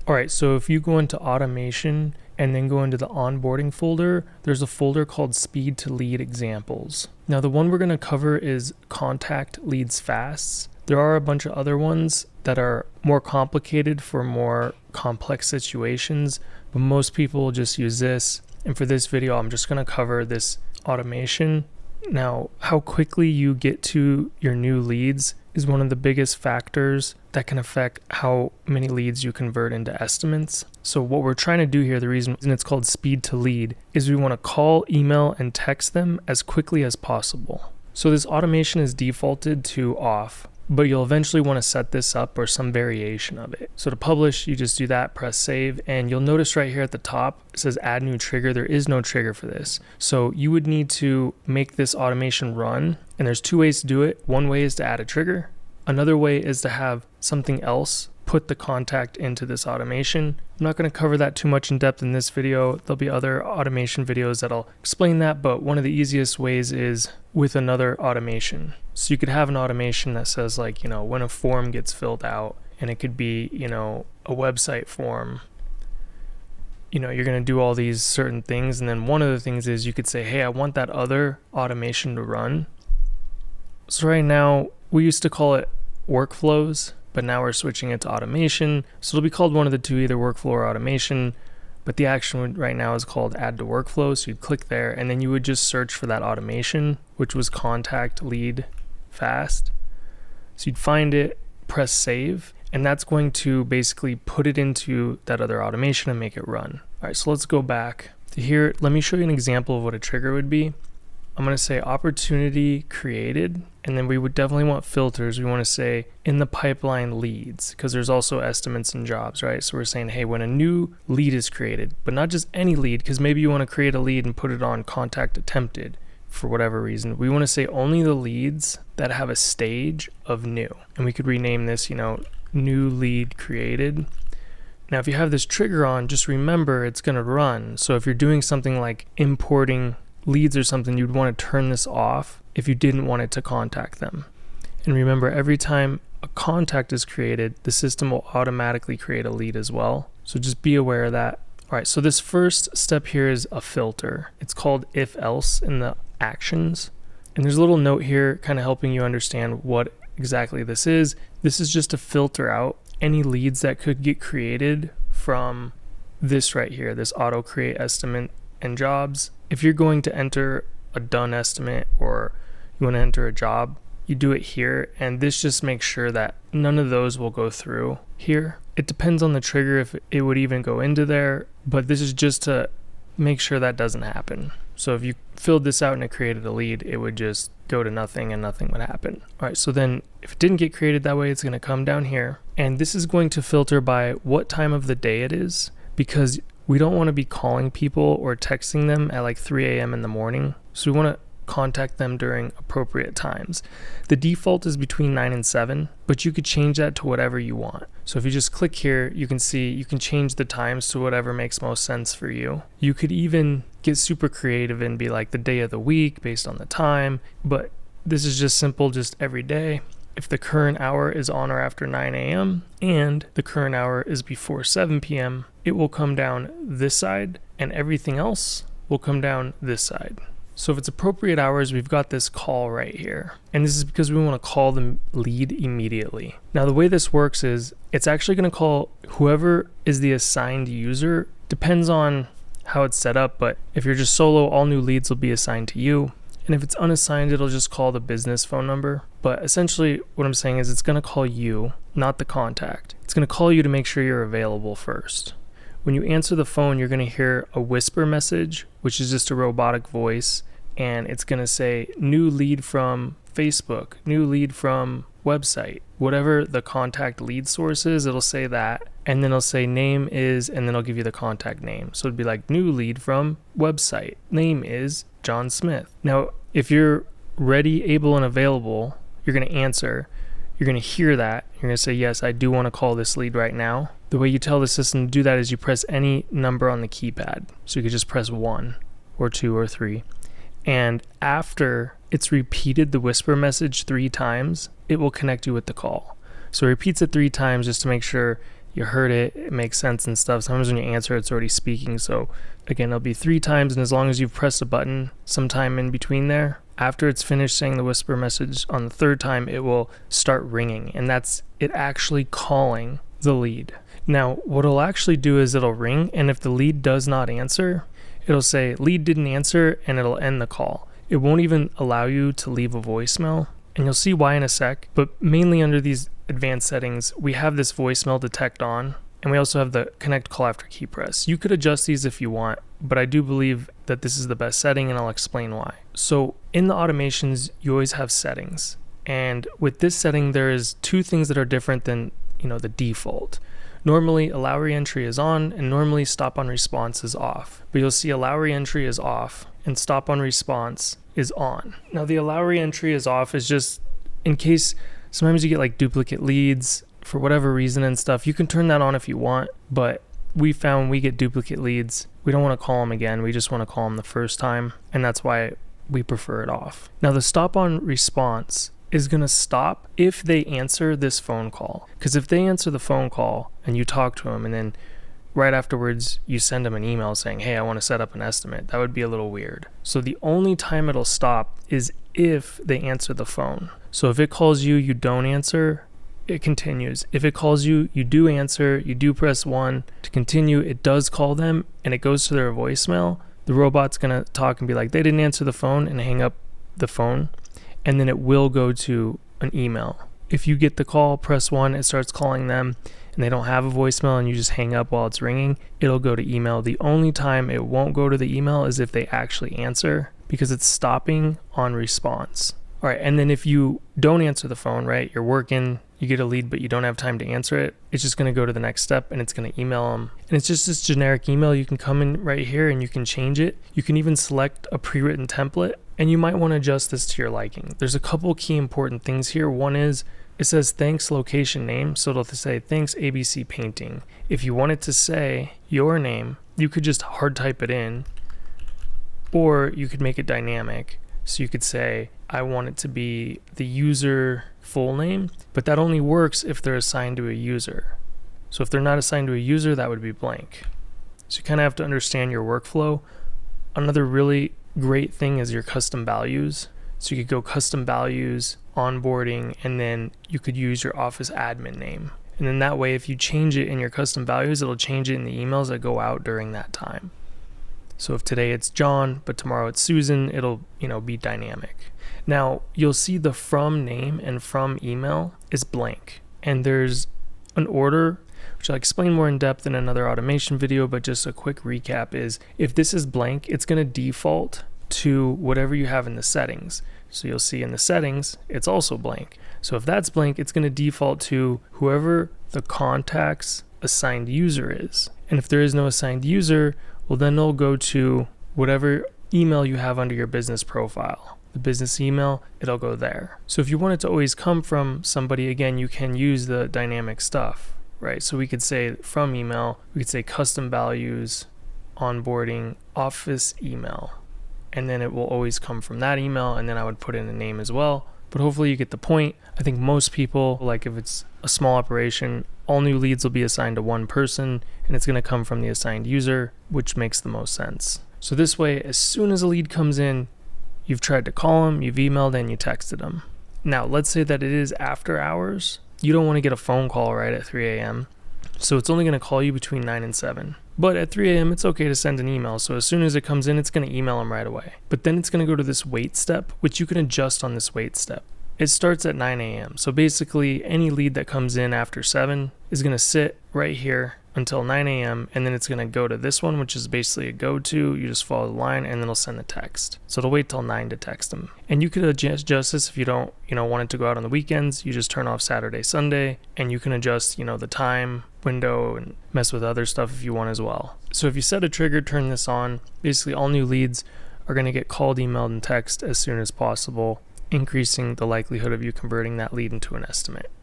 All right, so if you go into automation and then go into the onboarding folder, there's a folder called speed to lead examples. Now the one we're going to cover is contact leads fast. There are a bunch of other ones that are more complicated for more complex situations, but most people will just use this. And for this video, I'm just going to cover this automation. Now, how quickly you get to your new leads is one of the biggest factors that can affect how many leads you convert into estimates. So what we're trying to do here, the reason it's called speed to lead, is we want to call, email, and text them as quickly as possible. So this automation is defaulted to off, but you'll eventually want to set this up or some variation of it. So to publish, you just do that, press save, and you'll notice right here at the top, it says add new trigger. There is no trigger for this. So you would need to make this automation run, and there's two ways to do it. One way is to add a trigger. Another way is to have something else put the contact into this automation. I'm not going to cover that too much in depth in this video. There'll be other automation videos that'll explain that, but one of the easiest ways is with another automation. So you could have an automation that says like, when a form gets filled out, and it could be, a website form, you're going to do all these certain things. And then one of the things is you could say, hey, I want that other automation to run. So right now we used to call it workflows, but now we're switching it to automation. So it'll be called one of the two, either workflow or automation, but the action right now is called add to workflow. So you'd click there and then you would just search for that automation, which was contact lead fast. So you'd find it, press save, and that's going to basically put it into that other automation and make it run. All right, so let's go back to here. Let me show you an example of what a trigger would be. I'm going to say opportunity created, and then we would definitely want filters. We want to say in the pipeline leads, because there's also estimates and jobs, right? So we're saying, hey, when a new lead is created, but not just any lead, because maybe you want to create a lead and put it on contact attempted for whatever reason. We want to say only the leads that have a stage of new. And we could rename this, new lead created. Now, if you have this trigger on, just remember it's going to run. So if you're doing something like importing leads or something, you'd want to turn this off if you didn't want it to contact them. And remember, every time a contact is created, the system will automatically create a lead as well. So just be aware of that. All right, so this first step here is a filter. It's called if else in the actions. And there's a little note here kind of helping you understand what exactly this is. This is just to filter out any leads that could get created from this right here, this auto create estimate and jobs. If you're going to enter a done estimate or you want to enter a job, you do it here, and this just makes sure that none of those will go through here. It depends on the trigger if it would even go into there, but this is just to make sure that doesn't happen. So if you filled this out and it created a lead, it would just go to nothing and nothing would happen. All right, so then if it didn't get created that way, it's going to come down here, and this is going to filter by what time of the day it is, because we don't want to be calling people or texting them at like 3 a.m. in the morning. So we want to contact them during appropriate times. The default is between 9 and 7, but you could change that to whatever you want. So if you just click here, you can see you can change the times to whatever makes most sense for you. You could even get super creative and be like the day of the week based on the time, but this is just simple, just every day. If the current hour is on or after 9 a.m. and the current hour is before 7 p.m., it will come down this side and everything else will come down this side. So if it's appropriate hours, we've got this call right here. And this is because we want to call the lead immediately. Now the way this works is it's actually going to call whoever is the assigned user. Depends on how it's set up, but if you're just solo, all new leads will be assigned to you. And if it's unassigned, it'll just call the business phone number. But essentially what I'm saying is it's going to call you, not the contact. It's going to call you to make sure you're available first. When you answer the phone, you're going to hear a whisper message, which is just a robotic voice. And it's going to say new lead from Facebook, new lead from website, whatever the contact lead source is, it'll say that. And then it'll say name is, and then it'll give you the contact name. So it'd be like new lead from website, name is John Smith. Now, if you're ready, able, and available, you're going to answer. You're going to hear that. You're going to say, yes, I do want to call this lead right now. The way you tell the system to do that is you press any number on the keypad. So you could just press 1 or 2 or 3. And after it's repeated the whisper message 3 times, it will connect you with the call. So it repeats it 3 times just to make sure you heard it, it makes sense and stuff. Sometimes when you answer, it's already speaking. So again, it'll be 3 times, and as long as you've pressed a button sometime in between there, after it's finished saying the whisper message on the 3rd time, it will start ringing, and that's it actually calling the lead. Now, what it'll actually do is it'll ring, and if the lead does not answer, it'll say lead didn't answer, and it'll end the call. It won't even allow you to leave a voicemail, and you'll see why in a sec, but mainly under these advanced settings, we have this voicemail detect on, and we also have the connect call after key press. You could adjust these if you want, but I do believe that this is the best setting, and I'll explain why. So in the automations, you always have settings, and with this setting, there is 2 things that are different than the default. Normally, allow reentry is on, and normally stop on response is off. But you'll see allow reentry is off, and stop on response is on. Now, the allow reentry is off is just in case sometimes you get like duplicate leads for whatever reason and stuff. You can turn that on if you want, but we found we get duplicate leads. We don't want to call them again. We just want to call them the first time, and that's why we prefer it off. Now, the stop on response is going to stop if they answer this phone call. Because if they answer the phone call and you talk to them and then right afterwards you send them an email saying, hey, I want to set up an estimate, that would be a little weird. So the only time it'll stop is if they answer the phone. So if it calls you, you don't answer, it continues. If it calls you, you do answer, you do press 1 to continue, it does call them and it goes to their voicemail. The robot's going to talk and be like, they didn't answer the phone, and hang up the phone. And then it will go to an email. If you get the call, press 1, it starts calling them, and they don't have a voicemail and you just hang up while it's ringing, it'll go to email. The only time it won't go to the email is if they actually answer, because it's stopping on response. All right, and then if you don't answer the phone, right, you're working, you get a lead, but you don't have time to answer it, it's just going to go to the next step and it's going to email them. And it's just this generic email. You can come in right here and you can change it. You can even select a pre-written template, and you might want to adjust this to your liking. There's a couple key important things here. One is it says thanks location name. So it'll say thanks ABC Painting. If you want it to say your name, you could just hard type it in, or you could make it dynamic. So you could say, I want it to be the user full name, but that only works if they're assigned to a user. So if they're not assigned to a user, that would be blank. So you kind of have to understand your workflow. Another really great thing is your custom values. So you could go custom values, onboarding, and then you could use your office admin name. And then that way, if you change it in your custom values, it'll change it in the emails that go out during that time. So if today it's John, but tomorrow it's Susan, it'll, be dynamic. Now, you'll see the from name and from email is blank. And there's an order, which I'll explain more in depth in another automation video, but just a quick recap is if this is blank, it's going to default to whatever you have in the settings. So you'll see in the settings, it's also blank. So if that's blank, it's going to default to whoever the contact's assigned user is. And if there is no assigned user, well, then it'll go to whatever email you have under your business profile. The business email, it'll go there. So if you want it to always come from somebody, again, you can use the dynamic stuff, right? So we could say from email, we could say custom values, onboarding, office email, and then it will always come from that email, and then I would put in a name as well. But hopefully you get the point. I think most people, like if it's a small operation, all new leads will be assigned to one person, and it's going to come from the assigned user, which makes the most sense. So this way, as soon as a lead comes in, you've tried to call them, you've emailed, and you texted them. Now, let's say that it is after hours. You don't want to get a phone call right at 3 a.m., so it's only going to call you between 9 and 7. But at 3 a.m., it's okay to send an email. So as soon as it comes in, it's going to email them right away. But then it's going to go to this wait step, which you can adjust on this wait step. It starts at 9 a.m. So basically, any lead that comes in after 7 is going to sit right here until 9 a.m. And then it's going to go to this one, which is basically a go-to. You just follow the line and then it'll send the text. So it'll wait till 9 to text them. And you could adjust this if you don't, want it to go out on the weekends. You just turn off Saturday, Sunday, and you can adjust, the time window and mess with other stuff if you want as well. So if you set a trigger, turn this on, basically all new leads are going to get called, emailed, and text as soon as possible, increasing the likelihood of you converting that lead into an estimate.